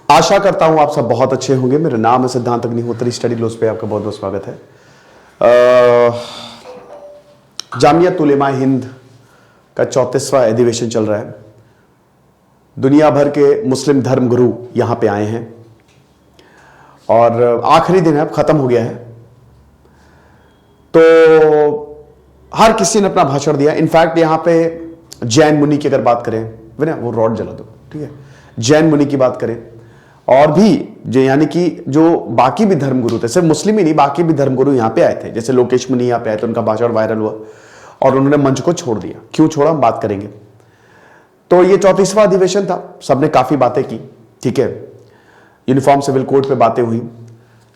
आशा करता हूं आप सब बहुत अच्छे होंगे। मेरा नाम है सिद्धांत अग्निहोत्री। स्टडी ग्लोस पे आपका बहुत बहुत स्वागत है। जामियत उलेमा हिंद का 34वां अधिवेशन चल रहा है। दुनिया भर के मुस्लिम धर्म गुरु यहां पे आए हैं और आखिरी दिन है, अब खत्म हो गया है। तो हर किसी ने अपना भाषण दिया। इनफैक्ट यहां पे जैन मुनि की अगर बात करें, वो रॉड जला दो, ठीक है, जैन मुनि की बात करें और भी जो यानी कि जो बाकी भी धर्मगुरु थे, सिर्फ मुस्लिम ही नहीं, बाकी भी धर्मगुरु यहां पे आए थे। जैसे लोकेश मुनि यहां पे आए थे, उनका भाषण वायरल हुआ और उन्होंने मंच को छोड़ दिया। क्यों छोड़ा, हम बात करेंगे। तो ये 34वां अधिवेशन था, सबने काफी बातें की, ठीक है, यूनिफॉर्म सिविल कोड पे बातें हुई,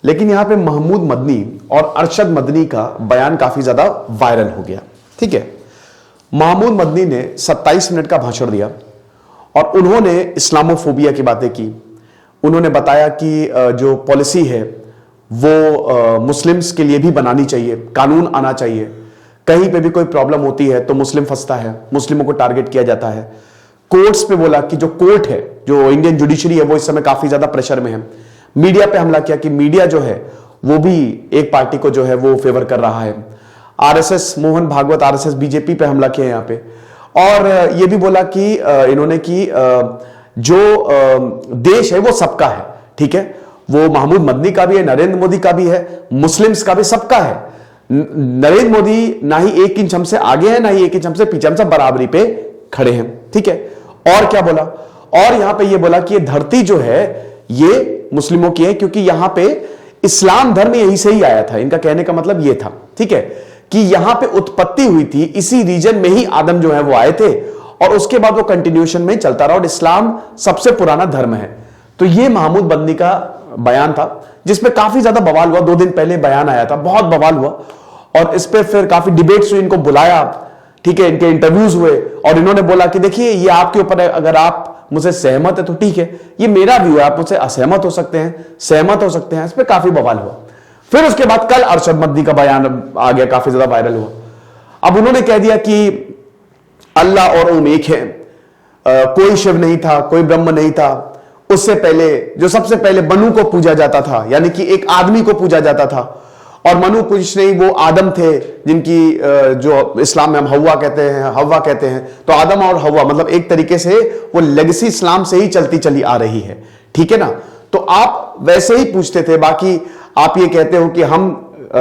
लेकिन यहां पे महमूद मदनी और अरशद मदनी का बयान काफी ज्यादा वायरल हो गया, ठीक है। महमूद मदनी ने 27 मिनट का भाषण दिया और उन्होंने इस्लामोफोबिया की बातें की। उन्होंने बताया कि जो पॉलिसी है वो मुस्लिम्स के लिए भी बनानी चाहिए, कानून आना चाहिए। कहीं पे भी कोई प्रॉब्लम होती है तो मुस्लिम फंसता है, मुस्लिमों को टारगेट किया जाता है। कोर्ट्स पे बोला कि जो कोर्ट है, जो इंडियन जुडिशरी है, वो इस समय काफी ज्यादा प्रेशर में है। मीडिया पे हमला किया कि मीडिया जो है वो भी एक पार्टी को जो है वो फेवर कर रहा है। RSS, Mohan Bhagwat, RSS, BJP पे हमला किया यहां पे। और ये भी बोला कि इन्होंने कि जो देश है वो सबका है, ठीक है, वो महमूद मदनी का भी है, नरेंद्र मोदी का भी है, मुस्लिम्स का भी, सबका है। नरेंद्र मोदी ना ही 1 इंच हमसे आगे है, ना ही 1 इंच हमसे पीछे, हम सब बराबरी पे खड़े हैं, ठीक है। और क्या बोला, और यहां पे ये बोला कि ये धरती जो है ये मुस्लिमों की है, क्योंकि यहां पे इस्लाम धर्म यहीं से ही आया था। इनका कहने का मतलब ये था, ठीक है, कि यहां पे उत्पत्ति हुई थी, इसी रीजन में ही आदम जो है वो आए थे और उसके बाद वो कंटिन्यूएशन में चलता रहा और इस्लाम सबसे पुराना धर्म है। तो ये महमूद मदनी का बयान था, जिसमें काफी ज्यादा बवाल हुआ। 2 दिन पहले बयान आया था, बहुत बवाल हुआ और इस पे फिर काफी डिबेट्स हुई, इनको बुलाया, ठीक है, इनके इंटरव्यूज हुए और इन्होंने बोला कि देखिए ये आपके ऊपर है, अगर आप मुझसे सहमत है तो ठीक है, ये मेरा व्यू है, आप मुझसे असहमत हो सकते हैं, सहमत हो सकते हैं। इस पे काफी बवाल हुआ। फिर उसके बाद कल अरशद मदनी का बयान आ गया, काफी ज्यादा वायरल हुआ। अब उन्होंने कह दिया कि अल्लाह और ओम एक है, कोई शिव नहीं था, कोई ब्रह्म नहीं था। उससे पहले जो सबसे पहले मनु को पूजा जाता था, यानी कि एक आदमी को पूजा जाता था, और मनु कुछ नहीं, वो आदम थे, जिनकी जो इस्लाम में हम हव्वा कहते हैं, हव्वा कहते हैं। तो आदम और हव्वा मतलब एक तरीके से वो लेगेसी इस्लाम से ही चलती चली आ रही है, ठीक है ना। तो आप वैसे ही पूछते थे। बाकी आप ये कहते हो कि हम,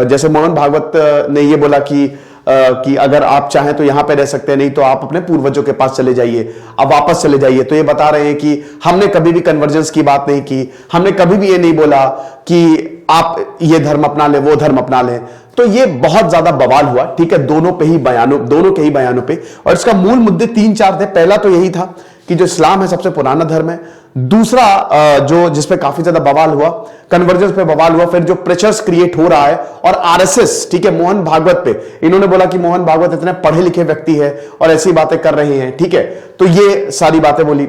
जैसे मोहन भागवत ने ये बोला कि अगर आप चाहें तो यहां पे रह सकते हैं, नहीं तो आप अपने पूर्वजों के पास चले जाइए, अब वापस चले जाइए। तो ये बता रहे हैं कि हमने कभी भी कन्वर्जेंस की बात नहीं की, हमने कभी भी ये नहीं बोला कि आप ये धर्म अपना लें, वो धर्म अपना लें। तो ये बहुत ज्यादा बवाल हुआ, ठीक है, दोनों के ही बयानों पे। और इसका मूल मुद्दे 3-4 थे। पहला तो यही था कि जो इस्लाम है सबसे पुराना धर्म है। दूसरा जो जिसपे काफी ज्यादा बवाल हुआ, कन्वर्जेंस पे बवाल हुआ, फिर जो प्रेशर्स क्रिएट हो रहा है और आरएसएस, ठीक है, मोहन भागवत पे इन्होंने बोला कि मोहन भागवत इतने पढ़े लिखे व्यक्ति है और ऐसी बातें कर रहे हैं, ठीक है। तो ये सारी बातें बोली।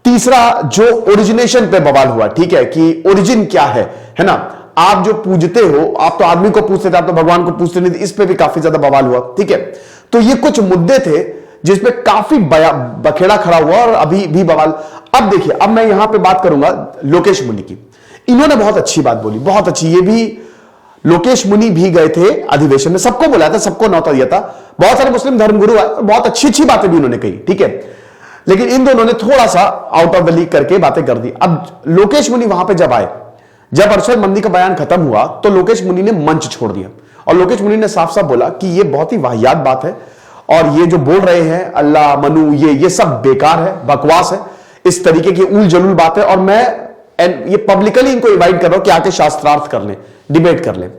तीसरा जो ओरिजिनेशन पे बवाल हुआ, ठीक है, कि ओरिजिन क्या है ना। आप जो पूजते हो, आप तो आदमी को पूछते थे, आप तो भगवान को पूछते नहीं थे। इस पे भी काफी ज्यादा बवाल हुआ, ठीक है। तो ये कुछ मुद्दे थे जिसपे काफी बखेड़ा खड़ा हुआ और अभी भी बवाल। अब देखिए, अब मैं यहां पे बात करूंगा लोकेश मुनि की। इन्होंने बहुत अच्छी बात बोली, बहुत अच्छी। ये भी लोकेश मुनि भी गए थे अधिवेशन में, सबको बुलाया था, सबको न्योता दिया था। बहुत सारे मुस्लिम धर्मगुरु आए और बहुत अच्छी अच्छी बातें भी उन्होंने कही, ठीक है। लेकिन इन दोनों ने थोड़ा सा आउट ऑफ द लीग करके बातें कर दी। अब लोकेश मुनि वहां पर जब आए, जब अरशद मदनी का बयान खत्म हुआ तो लोकेश मुनि ने मंच छोड़ दिया और लोकेश मुनि ने साफ साफ बोला कि ये बहुत ही वाहियात बात है और ये जो बोल रहे हैं अल्लाह, मनु, ये सब बेकार है, बकवास है, इस तरीके की उल जलूल बात है। और मैं ये पब्लिकली इनको इनवाइट कर रहा हूं कि आके शास्त्रार्थ कर लें, डिबेट कर लें।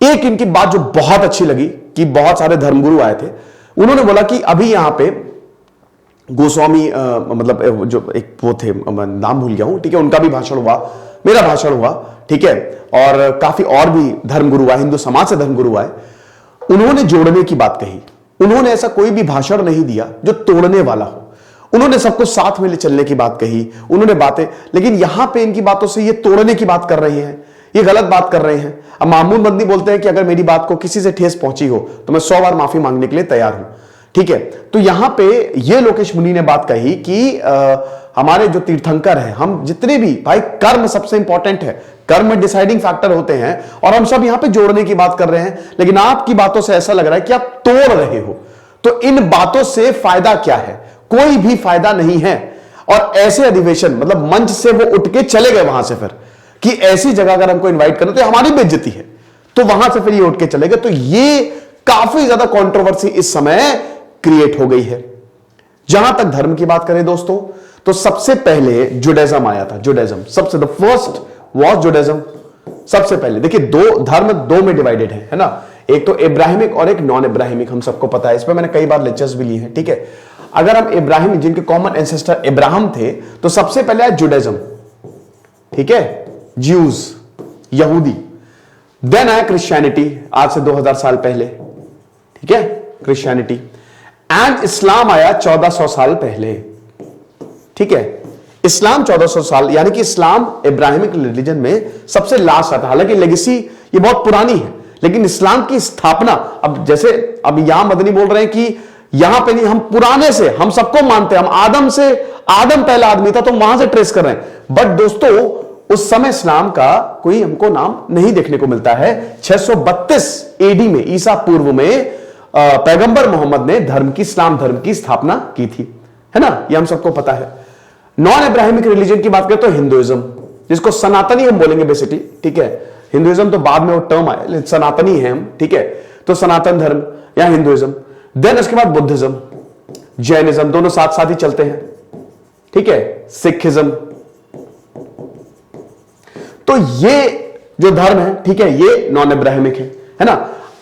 एक इनकी बात जो बहुत अच्छी लगी कि बहुत सारे धर्मगुरु आए थे, उन्होंने बोला कि अभी यहां पे गोस्वामी मतलब जो एक वो थे, नाम भूल गया हूं, ठीक है, उनका भी भाषण हुआ, मेरा भाषण हुआ, ठीक है, और काफी और भी धर्मगुरु आए, हिंदू समाज से धर्मगुरु आए। उन्होंने जोड़ने की बात कही। उन्होंने ऐसा कोई भी भाषण नहीं दिया जो तोड़ने वाला हो। उन्होंने सबको साथ में ले चलने की बात कही, उन्होंने बातें। लेकिन यहां पे इनकी बातों से ये तोड़ने की बात कर रहे हैं, ये गलत बात कर रहे हैं। अब महमूद मदनी बोलते हैं कि अगर मेरी बात को किसी से ठेस पहुंची हो तो मैं 100 बार माफी मांगने के लिए तैयार हूं, ठीक है, तो यहां पे ये लोकेश मुनि ने बात कही कि हमारे जो तीर्थंकर हैं, हम जितने भी भाई, कर्म सबसे इंपॉर्टेंट है, कर्म में डिसाइडिंग फैक्टर होते हैं, और हम सब यहां पे जोड़ने की बात कर रहे हैं, लेकिन आपकी बातों से ऐसा लग रहा है कि आप तोड़ रहे हो। तो इन बातों से फायदा क्या है? कोई भी फायदा नहीं है। और ऐसे अधिवेशन, मतलब मंच से वो उठ के चले गए वहां से, फिर कि ऐसी जगह अगर हमको इन्वाइट करें तो हमारी बेइज्जती है, तो वहां से फिर ये उठ के चले गए। तो ये काफी ज्यादा कंट्रोवर्सी इस समय क्रिएट हो गई है। जहां तक धर्म की बात करें दोस्तों, तो सबसे पहले जुडाइज्म आया था। जुडाइज्म सबसे, द फर्स्ट वॉज जुडाइज्म। सबसे पहले देखिए, दो धर्म दो में डिवाइडेड है ना, एक तो इब्राहिमिक और एक नॉन इब्राहिमिक, हम सबको पता है, इस पर मैंने कई बार लेक्चर्स भी लिए हैं। ठीक है, अगर हम इब्राहिम, जिनके कॉमन एंसेस्टर इब्राहिम थे, तो सबसे पहले आया जुडाइज्म, ठीक है, ज्यूज, यहूदी। देन आया क्रिश्चियनिटी, आज से 2000 साल पहले, ठीक है, क्रिश्चियनिटी। एंड इस्लाम आया 1400 साल पहले, ठीक है। इस्लाम 1400 साल, यानी कि इस्लाम इब्राहिमिक रिलीजन में सबसे लास्ट आता है। हालांकि लेगेसी ये बहुत पुरानी है, लेकिन इस्लाम की स्थापना, अब जैसे अब यहां मदनी बोल रहे हैं कि यहां पे नहीं, हम पुराने से, हम सबको मानते हैं, हम आदम से, आदम पहला आदमी था, तो वहां से ट्रेस कर रहे हैं। बट दोस्तों, उस समय इस्लाम का कोई हमको नाम नहीं देखने को मिलता है। 632 एडी में, ईसा पूर्व में, पैगंबर मोहम्मद ने धर्म की, इस्लाम धर्म की स्थापना की थी, है ना, ये हम सबको पता है। नॉन इब्राहिमिक रिलीजन की बात करें तो हिंदुइज्म, जिसको सनातनी हम बोलेंगे बेसिकली, ठीक है। हिंदुइज्म तो बाद में वो टर्म आया, लेकिन सनातनी है हम, ठीक है, तो सनातन धर्म या हिंदुइज्म। देन उसके बाद बुद्धिज्म, जैनिज्म, दोनों साथ साथ ही चलते हैं, ठीक है, सिखिज्म। तो ये जो धर्म है, ठीक है, ये नॉन इब्राहिमिक है ना।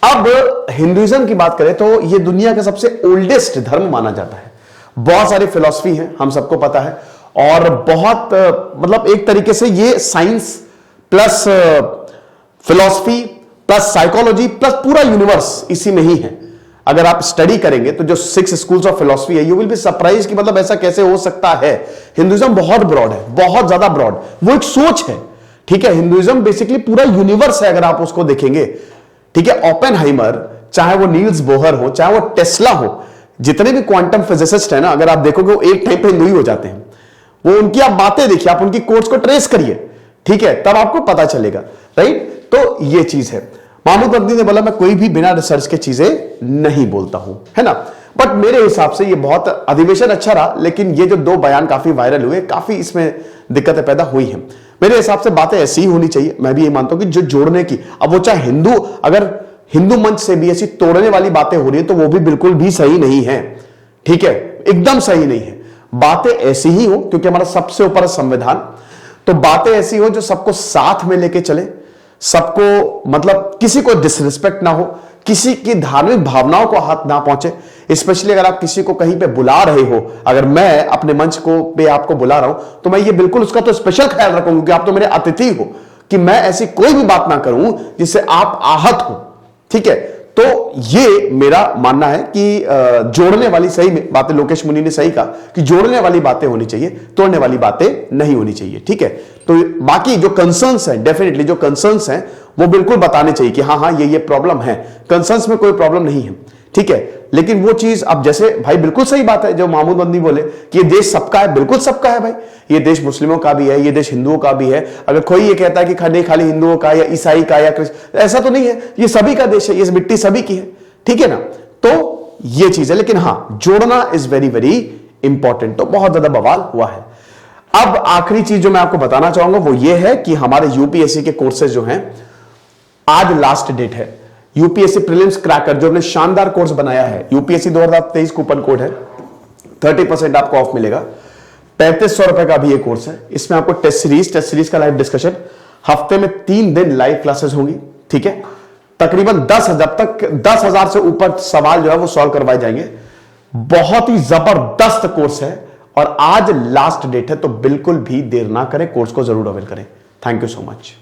अब हिंदुइज्म की बात करें तो ये दुनिया का सबसे ओल्डेस्ट धर्म माना जाता है। बहुत सारी फिलॉसफी है, हम सबको पता है, और बहुत मतलब एक तरीके से ये science plus philosophy plus psychology plus पूरा यूनिवर्स इसी में ही है। अगर आप स्टडी करेंगे तो जो 6 स्कूल्स ऑफ फिलॉसफी है, यू विल बी सरप्राइज कि मतलब ऐसा कैसे हो सकता है। हिंदुइज्म बहुत ब्रॉड है, बहुत ज्यादा ब्रॉड, वो एक सोच है, ठीक है। हिंदुइज्म बेसिकली पूरा यूनिवर्स है, अगर आप उसको देखेंगे, ठीक है। ओपेनहाइमर, चाहे वो नील्स बोहर हो, चाहे वो टेस्ला हो, जितने भी क्वांटम फिजिसिस्ट है ना, अगर आप देखोगे वो एक टाइम पे हिंदू ही हो जाते हैं। वो उनकी आप बातें देखिए, आप उनकी कोट्स को ट्रेस करिए, ठीक है, तब आपको पता चलेगा, राइट। तो ये चीज है। महमूद मदनी ने बोला मैं कोई भी बिना रिसर्च के चीजें नहीं बोलता हूं, है ना। बट मेरे हिसाब से ये बहुत अधिवेशन अच्छा रहा, लेकिन ये जो 2 बयान काफी वायरल हुए, काफी इसमें दिक्कतें पैदा हुई हैं। मेरे हिसाब से बातें ऐसी ही होनी चाहिए। मैं भी ये मानता हूं कि जो जोड़ने की, अब वो चाहे हिंदू, अगर हिंदू मंच से भी ऐसी तोड़ने वाली बातें हो रही है तो वो भी बिल्कुल भी सही नहीं है, ठीक है, एकदम सही नहीं है। बातें ऐसी ही हो, क्योंकि हमारा सबसे ऊपर संविधान, तो बातें ऐसी हो जो सबको साथ में लेके चले, सबको, मतलब किसी को डिसरिस्पेक्ट ना हो, किसी की धार्मिक भावनाओं को हाथ ना पहुंचे। स्पेशली अगर आप किसी को कहीं पे बुला रहे हो, अगर मैं अपने मंच को पे आपको बुला रहा हूं, तो मैं ये बिल्कुल उसका तो स्पेशल ख्याल रखूंगा, क्योंकि आप तो मेरे अतिथि हो, कि मैं ऐसी कोई भी बात ना करूं जिससे आप आहत हो, ठीक है। तो ये मेरा मानना है कि जोड़ने वाली, सही में बातें लोकेश मुनि ने सही कहा कि जोड़ने वाली बातें होनी चाहिए, तोड़ने वाली बातें नहीं होनी चाहिए, ठीक है। तो बाकी जो कंसर्न्स हैं, डेफिनेटली जो कंसर्न्स हैं वो बिल्कुल बताने चाहिए कि हाँ हाँ ये प्रॉब्लम है। कंसर्न्स में कोई प्रॉब्लम नहीं है, ठीक है। लेकिन वो चीज, अब जैसे भाई बिल्कुल सही बात है जो महमूद मदनी बोले कि ये देश सबका है, बिल्कुल सबका है भाई। ये देश मुस्लिमों का भी है, ये देश हिंदुओं का भी है। अगर कोई ये कहता है कि नहीं खाली हिंदुओं का या ईसाई का या क्रिश्चियन, ऐसा तो नहीं है, ये सभी का देश है, ये मिट्टी सभी की है, ठीक है ना। तो ये चीज है, लेकिन हाँ, जोड़ना इज वेरी वेरी इंपॉर्टेंट। तो बहुत ज्यादा बवाल हुआ है। अब आखिरी चीज जो मैं आपको बताना चाहूंगा वो ये है कि हमारे यूपीएससी के कोर्सेज जो हैं, आज लास्ट डेट है। यूपीएससी प्रीलिम्स क्रैकर जो हमने शानदार कोर्स बनाया है, यूपीएससी 2023 कूपन कोड है, 30% आपको ऑफ मिलेगा। 3500 रुपए का भी ये कोर्स है। इसमें आपको टेस्ट सीरीज का लाइव डिस्कशन, हफ्ते में 3 दिन लाइव क्लासेस होंगी, ठीक है। तकरीबन 10,000 से ऊपर सवाल जो है वो सॉल्व करवाए जाएंगे। बहुत ही जबरदस्त कोर्स है और आज लास्ट डेट है, तो बिल्कुल भी देर ना करें, कोर्स को जरूर अवेल करें। Thank you so much.